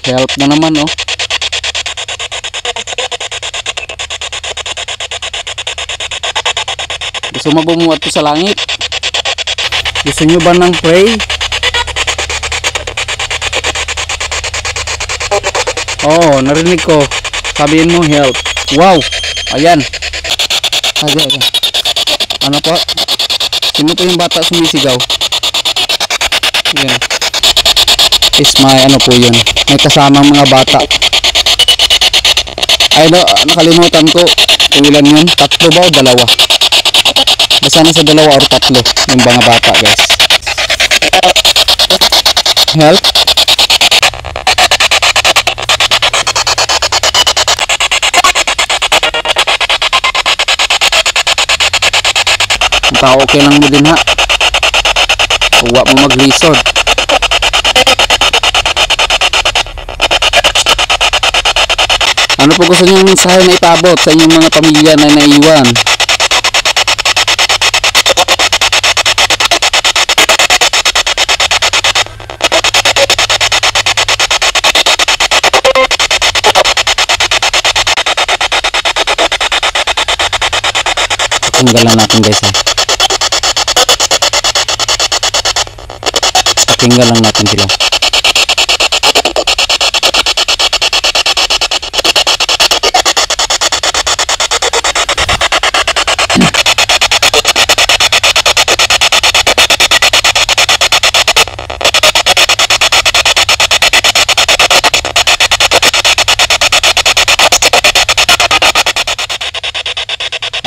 Help na naman, oh. Gusto mo bumuhat to sa langit? Gusto nyo ba ng pray? Oh, narinig ko. Sabihin mo help. Wow, ayan. Ayan. Ano po? Sino po yung bata sumisigaw? Ayan. Is may ano po yun. May kasamang mga bata. Ay, nakalimutan ko. Kung ilan yun? 3 ba o 2? Basta na sa 2 or 3 yung mga bata, guys. Help. Tao okay lang mo din ha. Huwag mo maglisod. Ano po gusto nyo mensahe na ipaabot sa inyong mga pamilya na naiwan? Pakinggan lang natin, guys, ha. Pakinggan lang natin sila.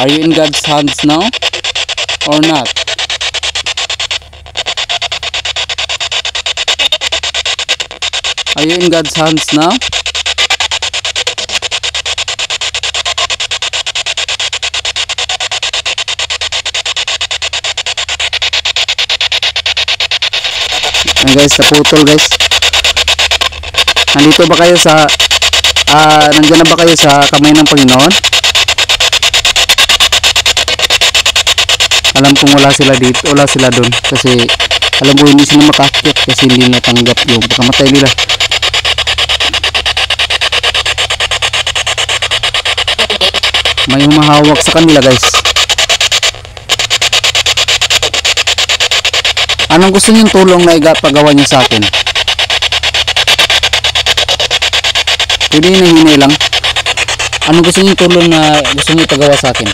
Are you in God's hands now or not? Are you in God's hands now? Ayan, guys, naputol, guys. Nandito ba kayo sa nandiyan na ba kayo sa kamay ng Panginoon? Alam kong wala sila dito, wala sila doon kasi alam ko hindi sila makakit kasi hindi natanggap yung pagkamatay nila. May humahawak sa kanila, guys. Anong gusto niyong tulong na ipagawa niyo sa akin? Pwede na hinay lang. Anong gusto niyong tulong na gusto niyo ipagawa sa akin?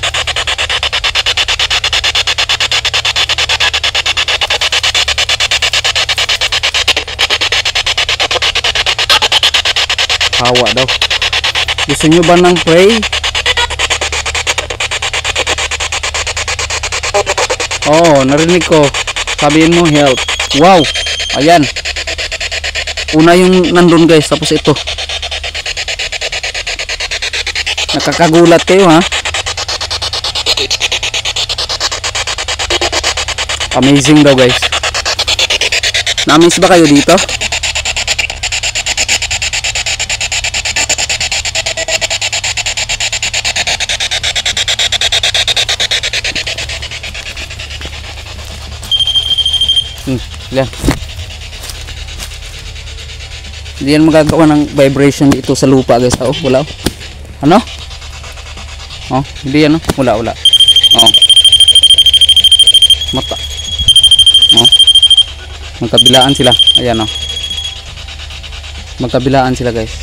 Hawa daw. Gusto nyo ba ng pray? Oh, narinig ko. Sabihin mo help. Wow, ayan. Una yung nandun, guys, tapos ito. Nakakagulat kayo, ha? Amazing daw, guys. Na-amaze ba kayo dito? Yan. Hindi yan magagawa ng vibration dito sa lupa, guys. Oh, wala. Ano? Oh, hindi yan, oh. Wala. Oh. Mata. Oh. Magkabilaan sila. Ayan, oh. Magkabilaan sila, guys.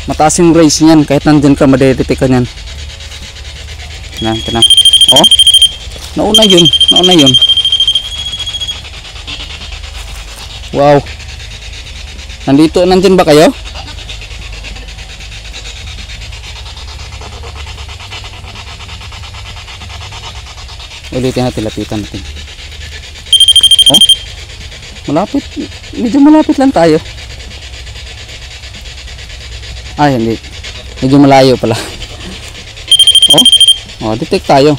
Mataas yung raise niyan kahit nandun ka, madedetect ka niyan. Tina. Oh. Nauna yun. Wow. Nandyan ba kayo? Ulitin natin, lapitan natin. Oh. Malapit. Medyo malapit lang tayo. Ay, hindi. Medyo malayo pala. Oh, detect tayo.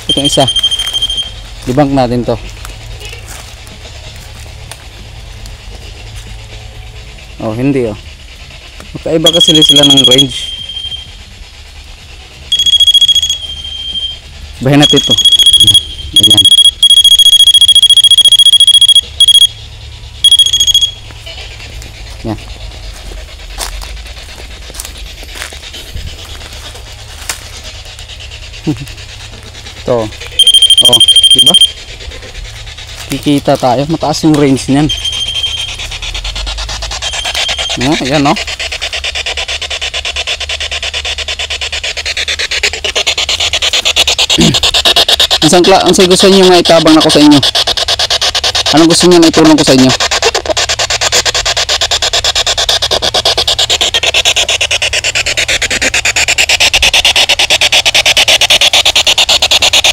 Itong isa. Debunk natin to. Oh, hindi, oh. Magkaiba kasi sila ng range. Bahin natin ito. Ayan. Yan. Ito. Oh, diba? Kikita tayo. Mataas yung range niyan. Oh, ayan oh. Ansay gusto niyo nga itabang ako sa inyo? Anong gusto niyo na itulong ko sa inyo?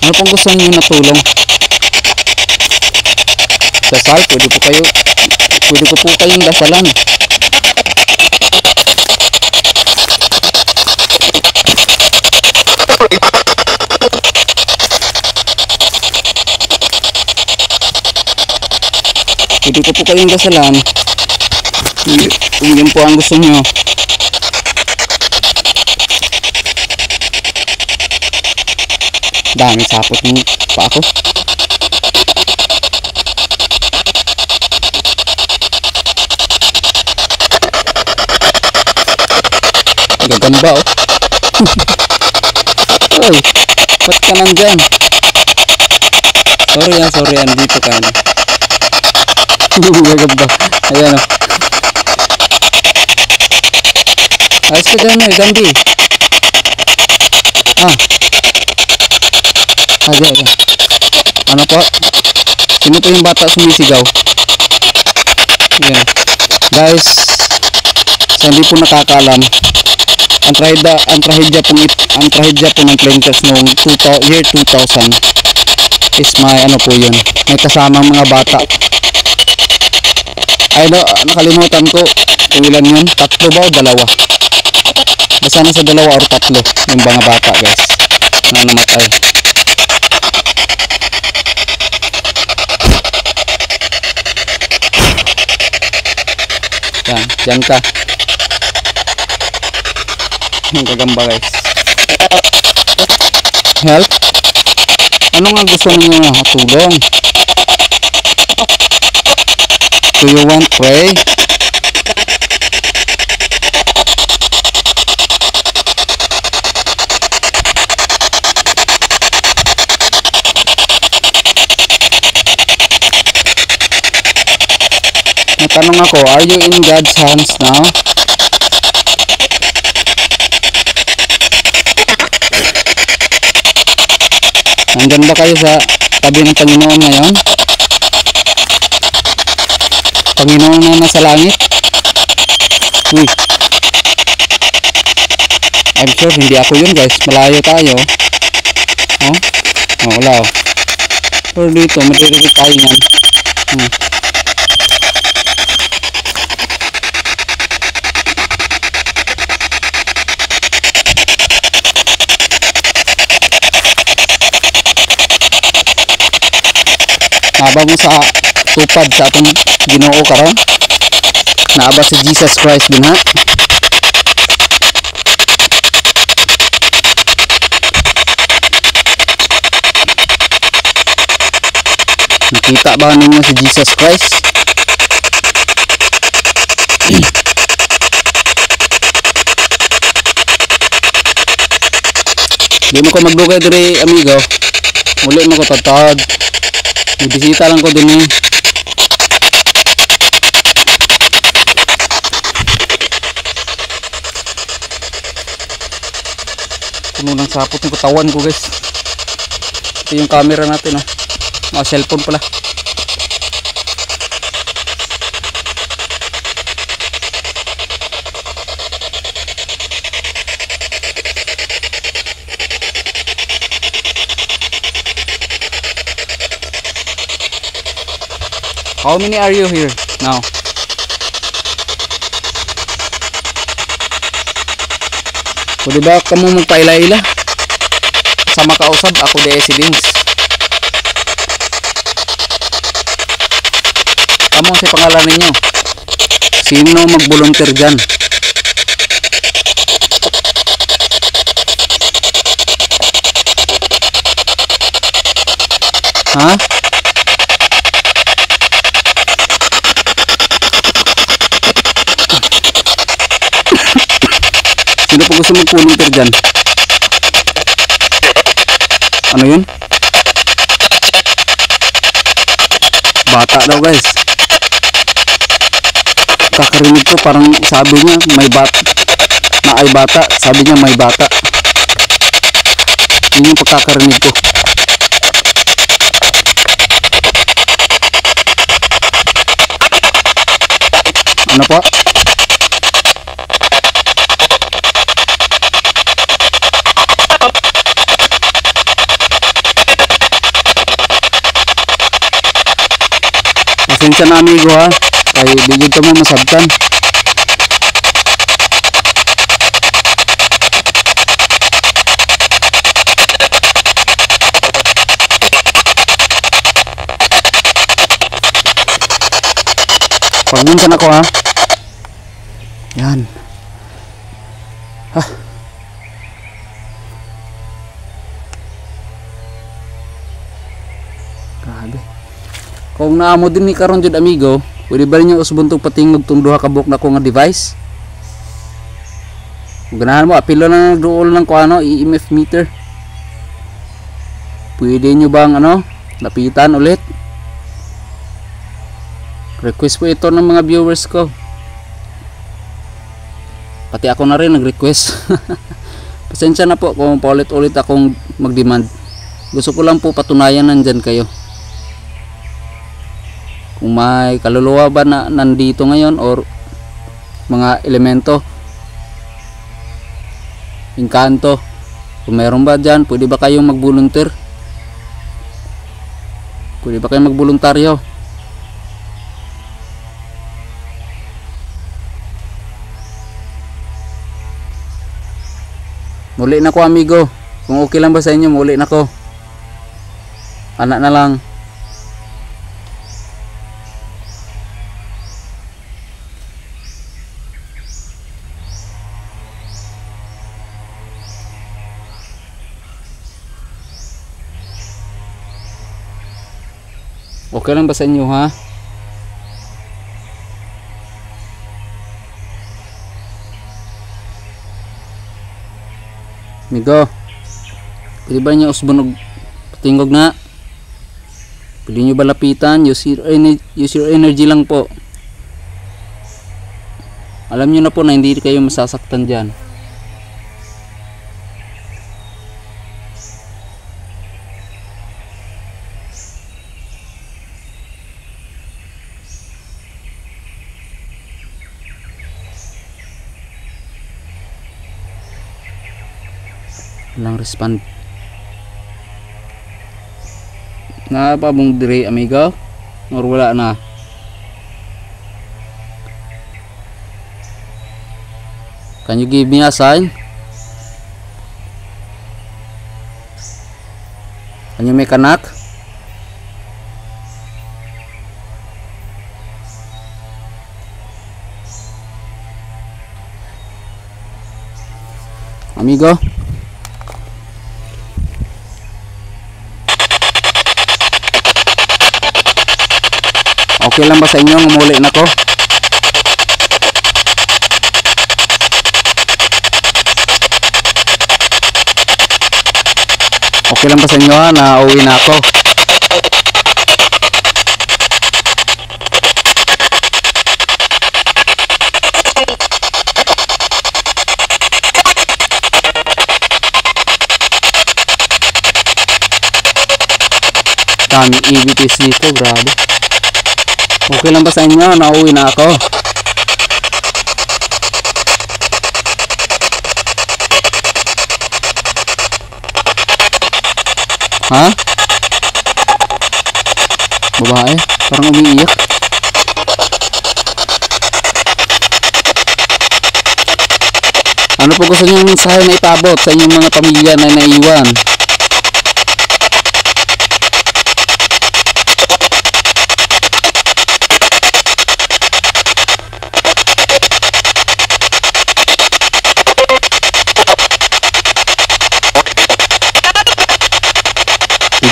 Ano pong gusto niyo na tulong? Dasal, pwede ko po kayong dasalan. Pwede ko po kayong dasalan. Kung yun po ang gusto nyo. Dami sapot mo pa ako. Gagamba oh. Oy, ba't ka nandyan? Sorry yan, dito ka na. Gagamba. Ayan oh. Ayos ka dyan eh, Gandhi. Aga. Ano po? Sino po yung bata sumisigaw? Ayan. Guys, sa hindi po nakakaalam, ang trahedya po ng Planters noong year 2000 is may ano po yun, may kasamang mga bata. Ay nakalimutan ko kung ilan yun, 3 ba o 2? Basta nasa 2 or 3 yung mga bata guys na namatay. Yan, dyan ka. Yung gagamba guys. Help? Ano nga gusto niyo na tulong? Do you want pray? Natanong ako, are you in God's hands now? Nandyan ba kayo sa tabi ng Panginoon ngayon? Panginoon na nasa langit? Uy. I'm sure hindi ako yun guys. Malayo tayo. Oh? Oh, wala oh. Pero dito, madirinig tayo yan. Naaba mo sa tupad sa atong Ginoo karon. Naaba si Jesus Christ din ha. Nakita ba ninyo si Jesus Christ? Di mo ko magdugay diri amigo. Muli mo ko tatad. Bisita lang ko din eh. Puno ng sapot yung katawan ko guys. Ito yung camera natin oh. Cellphone pala. How many are you here now? Pwede ba kamo magpaila-ila? Sa makausab ako de residence. Kamo sa pangalan ninyo. Sino mag-volunteer dyan? Ha? Sino po gusto mag-volunteer dyan? Ano yun? Bata daw guys. Kakarinig ko parang sabi niya may bata. Na ay bata. Sabi niya may bata. Yun yung pagkakarinig ko. Ano po? Pasensya na amigo ha, kaya di dito mo masabtan. Pagminsan ako ha. Yan. Ha. Grabe. Kung naamo din ni karon jud amigo, pwede ba ninyo usbon tong patingog tong duha ka buok na ko nga device? Kung ganahan mo, apilo na nagduol ng kuano, EMF meter. Pwede nyo bang ano, lapitan ulit? Request po ito ng mga viewers ko. Pati ako na rin nag-request. Pasensya na po kung paulit-ulit akong mag-demand. Gusto ko lang po patunayan nandyan kayo. Kung may kaluluwa ba na nandito ngayon or mga elemento, engkanto, kung meron ba dyan, pwede ba kayong mag-volunteer? Pwede ba kayong mag-voluntaryo? Muli na ko amigo. Kung okay lang ba sa inyo, muli na ko. Anak na lang. Okay lang ba sa inyo ha? Amigo, pwede ba niyo usbon og patingog na? Pwede nyo ba lapitan? Use your energy lang po. Alam nyo na po na hindi kayo masasaktan dyan. Walang respond. Na pa bang dire amigo? Or wala na? Can you give me a sign? Can you make a knock? Amigo? Okay lang ba sa inyo ngumuli na ko? Okay lang ba sa inyo ha, na uwi na ako? Dami EVPs dito, grabe. Okay lang ba sa inyo? Nauwi na ako. Ha? Babae? Parang umiiyak. Ano po gusto nyo yung mensahe na ipaabot sa inyong mga pamilya na naiwan?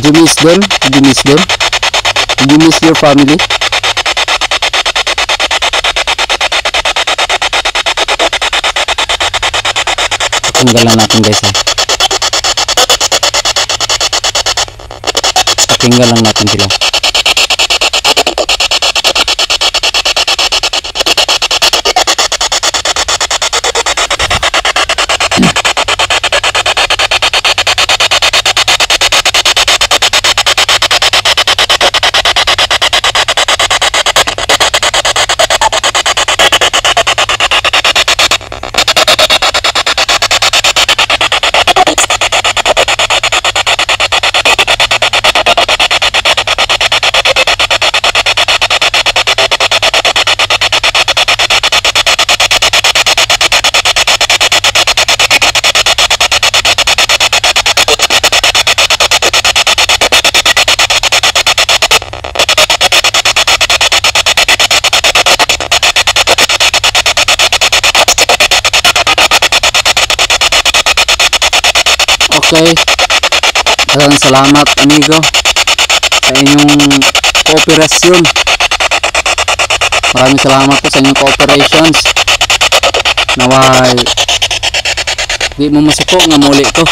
Did you miss them? Did you miss them? Did you miss your family? Tanggalan natin guys ha. pakinggan lang natin sila. Okay, maraming salamat amigo sa inyong kooperasyon. Maraming salamat po sa inyong cooperations. Naway di mo masuko nga muli ko.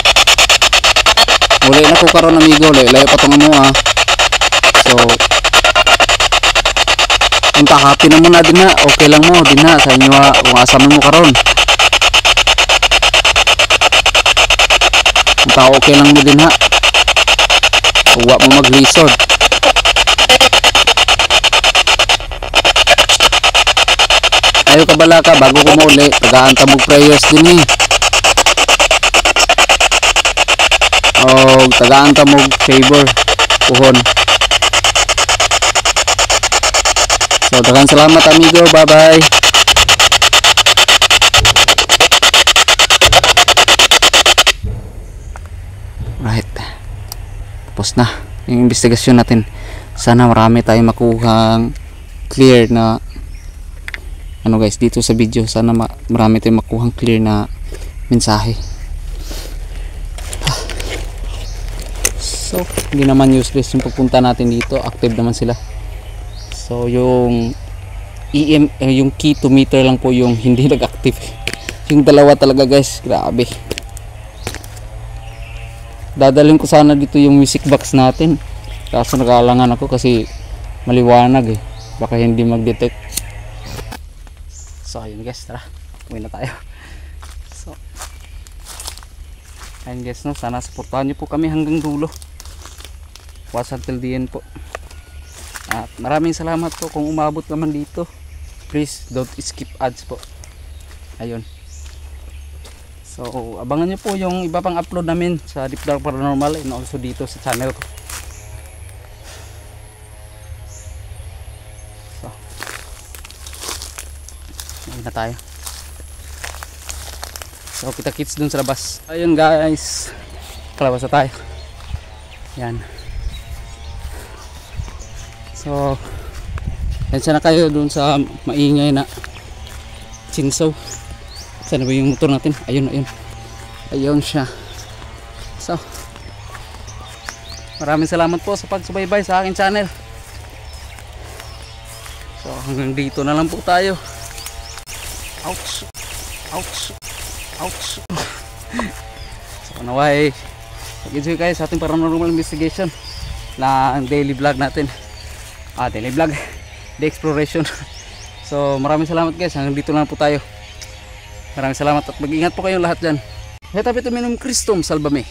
Muli na ko karon amigo, layo pa tong amo ha. So unta happy na mo na din na, okay lang mo din na sa inyo ha, kung asa mo karon. Okay lang mo din ha, huwag mo mag-resort. Ayaw ka bala ka bago ko mauli, tagaan ta mong prayers din o tagaan ta mong favor puhon. So daghang salamat amigo, bye bye. Right, tapos na yung investigasyon natin. Sana marami tayong makuhang clear na ano guys dito sa video. Sana marami tayong makuhang clear na mensahe. So hindi naman useless yung pagpunta natin dito, active naman sila. So yung yung key to meter lang po yung hindi nag-active. Yung dalawa talaga guys, grabe. Dadalhin ko sana dito yung music box natin, kaso nakalangan ako kasi maliwanag baka hindi mag-detect. So ayun guys, tara uwi na tayo. So ayun guys, no, sana supportahan nyo po kami hanggang dulo, watch until the end po. At maraming salamat po kung umabot naman dito. Please don't skip ads po. Ayun. So abangan nyo po yung iba pang upload namin sa Deep Dark Paranormal and also dito sa channel ko. So ayun na tayo. So kita kits dun sa labas. Ayun guys, kalabas na tayo. Yan. So pensya na kayo dun sa maingay na chinsaw. Sana ba yung motor natin? Ayun siya. So maraming salamat po sa pagsubaybay sa aking channel. So hanggang dito na lang po tayo. Ouch. So naway mag-enjoy kayo sa ating paranormal investigation na daily vlog natin. Daily vlog, the exploration. So maraming salamat guys, hanggang dito na lang po tayo. Maraming salamat at mag-ingat po kayong lahat dyan. Hetapi tuminum Kristum salvame.